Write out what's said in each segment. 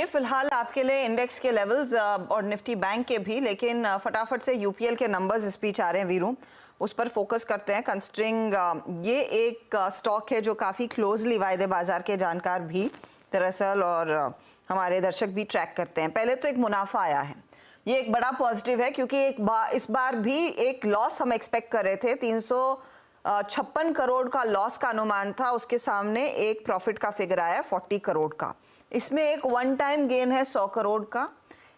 ये फिलहाल आपके लिए इंडेक्स के लेवल्स और निफ्टी बैंक के भी, लेकिन फटाफट से यूपीएल के नंबर्स इस बीच आ रहे हैं वीरू, उस पर फोकस करते हैं। कंसिडरिंग ये एक स्टॉक है जो काफ़ी क्लोजली वायदे बाजार के जानकार भी दरअसल और हमारे दर्शक भी ट्रैक करते हैं। पहले तो एक मुनाफा आया है, ये एक बड़ा पॉजिटिव है क्योंकि इस बार भी एक लॉस हम एक्सपेक्ट कर रहे थे। 356 करोड़ का लॉस का अनुमान था, उसके सामने एक प्रॉफिट का फिगर आया 40 करोड़ का। इसमें एक वन टाइम गेन है 100 करोड़ का,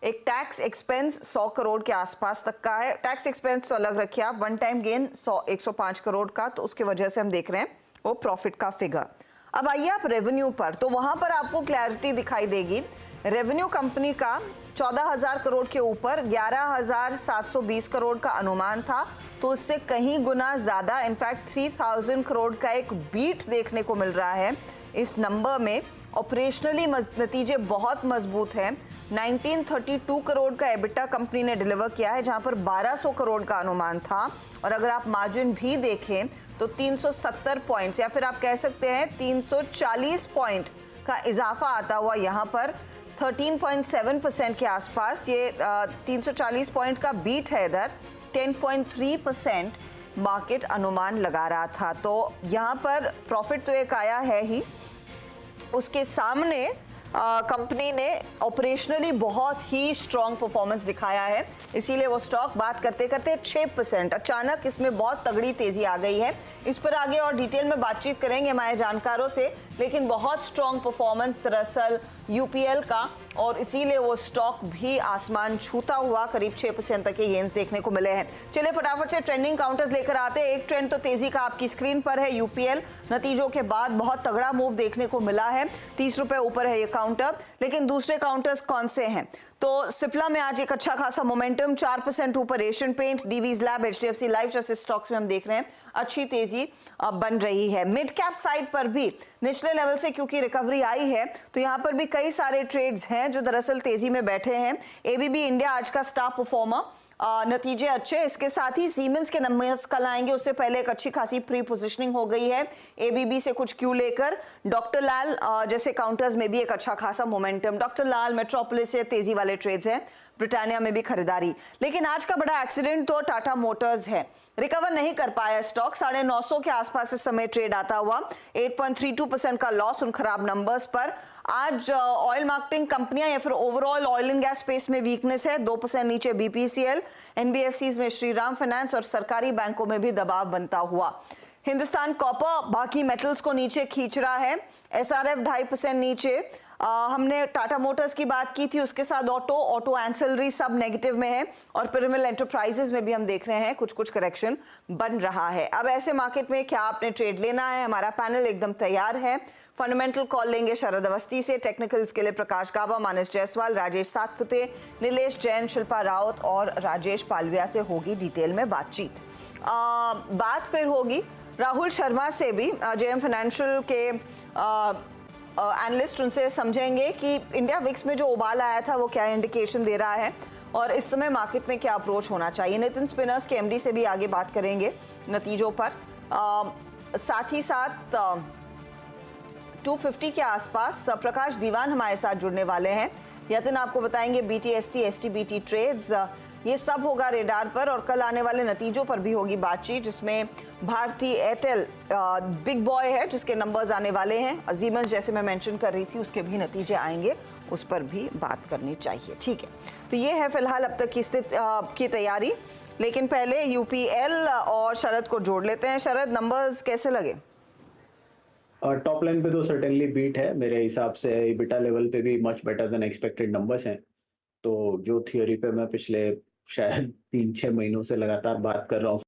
एक टैक्स एक्सपेंस 100 करोड़ के आसपास तक का है। टैक्स एक्सपेंस तो अलग रखिए आप, वन टाइम गेन 105 करोड़ का, तो उसकी वजह से हम देख रहे हैं वो प्रॉफिट का फिगर। अब आइए आप रेवेन्यू पर, तो वहां पर आपको क्लैरिटी दिखाई देगी। रेवेन्यू कंपनी का 14,000 करोड़ के ऊपर 11,720 करोड़ का अनुमान था, तो उससे कहीं गुना ज्यादा, इनफैक्ट 3,000 करोड़ का एक बीट देखने को मिल रहा है इस नंबर में। ऑपरेशनली नतीजे बहुत मजबूत हैं। 1932 करोड़ का एबिटा कंपनी ने डिलीवर किया है, जहां पर 1200 करोड़ का अनुमान था। और अगर आप मार्जिन भी देखें तो 370 पॉइंट्स या फिर आप कह सकते हैं 340 पॉइंट का इजाफा आता हुआ यहाँ पर 13.7% के आसपास। ये 340 पॉइंट का बीट है इधर, 10.3% मार्केट अनुमान लगा रहा था। तो यहाँ पर प्रॉफिट तो एक आया है ही, उसके सामने कंपनी ने ऑपरेशनली बहुत ही स्ट्रॉन्ग परफॉर्मेंस दिखाया है, इसीलिए वो स्टॉक बात करते करते 6% अचानक इसमें बहुत तगड़ी तेजी आ गई है। इस पर आगे और डिटेल में बातचीत करेंगे हमारे जानकारों से, लेकिन बहुत स्ट्रॉन्ग परफॉर्मेंस दरअसल यूपीएल का, और इसीलिए वो स्टॉक भी आसमान छूता हुआ करीब 6% तक के गेंस देखने को मिले हैं। चलिए फटाफट से ट्रेंडिंग काउंटर्स लेकर आते हैं। एक ट्रेंड तो तेजी का आपकी स्क्रीन पर है, यूपीएल नतीजों के बाद बहुत तगड़ा मूव देखने को मिला है, 30 रुपए ऊपर है ये काउंटर। लेकिन दूसरे काउंटर्स कौन से हैं? तो सिप्ला में आज एक अच्छा खासा मोमेंटम, 4% ऊपर Asian paint, Divi's lab, HDFC life जैसे स्टॉक्स में हम देख रहे हैं अच्छी तेजी बन रही है। मिड कैप साइड पर भी निचले लेवल से क्योंकि रिकवरी आई है, तो यहाँ पर भी कई सारे ट्रेड्स हैं जो दरअसल तेजी में बैठे हैं। एबीबी इंडिया आज का स्टार परफॉर्मर, नतीजे अच्छे। इसके साथ ही सीमेंस के नंबर्स कल आएंगे, उससे पहले एक अच्छी खासी प्री पोजिशनिंग हो गई है एबीबी से कुछ क्यू लेकर। डॉक्टर लाल जैसे काउंटर्स में भी एक अच्छा खासा मोमेंटम, डॉक्टर लाल, मेट्रोपोलिस से तेजी वाले ट्रेड्स हैं। ब्रिटानिया में भी खरीदारी। लेकिन आज का बड़ा एक्सीडेंट तो टाटा मोटर्स है, रिकवर नहीं कर पाया स्टॉक, 950 के आसपास इस समय ट्रेड आता हुआ, 8.32% का लॉस उन खराब नंबर्स पर। आज ऑयल मार्केटिंग कंपनियां या फिर overall oil and gas space में वीकनेस है, 2% नीचे बीपीसीएल, एनबीएफसीज में श्रीराम फाइनेंस और सरकारी बैंकों में भी दबाव बनता हुआ। हिंदुस्तान कॉपर बाकी मेटल्स को नीचे खींच रहा है, एसआरएफ 2.5% नीचे। हमने टाटा मोटर्स की बात की थी, उसके साथ ऑटो एंसिलरी सब नेगेटिव में है, और पिरामिड एंटरप्राइजेस में भी हम देख रहे हैं कुछ करेक्शन बन रहा है। अब ऐसे मार्केट में क्या आपने ट्रेड लेना है? हमारा पैनल एकदम तैयार है। फंडामेंटल कॉल लेंगे शरद अवस्थी से, टेक्निकल्स के लिए प्रकाश काबा, मानस जायसवाल, राजेश सातपुते, नीलेश जैन, शिल्पा रावत और राजेश पालविया से होगी डिटेल में बातचीत। बात फिर होगी राहुल शर्मा से भी, जेएम फाइनेंशियल के एनालिस्ट, उनसे समझेंगे कि इंडिया विक्स में जो उबाल आया था वो क्या इंडिकेशन दे रहा है और इस समय मार्केट में क्या अप्रोच होना चाहिए। नितिन स्पिनर्स के एमडी से भी आगे बात करेंगे नतीजों पर। साथ ही साथ 250 के आसपास प्रकाश दीवान हमारे साथ जुड़ने वाले हैं। यतिन आपको बताएंगे बीटीएसटी, एसटीबीटी ट्रेड्स, ये सब होगा रेडार पर, और कल आने वाले नतीजों पर भी होगी बातचीत, जिसमें भारती एयरटेल बिग बॉय है जिसके नंबर्स आने वाले हैं। अजीमस जैसे मैं मेंशन कर रही थी उसके भी नतीजे आएंगे, उस पर भी बात करनी चाहिए। ठीक है, तो ये है फिलहाल अब तक की स्थिति की तैयारी। लेकिन पहले यूपीएल और शरद को जोड़ लेते हैं। शरद, नंबर्स कैसे लगे? टॉप लाइन पे तो सर्टेनली बीट है मेरे हिसाब से, EBITDA लेवल पे भी much better than expected numbers हैं। तो जो थियोरी पे मैं पिछले शायद 3-6 महीनों से लगातार बात कर रहा हूँ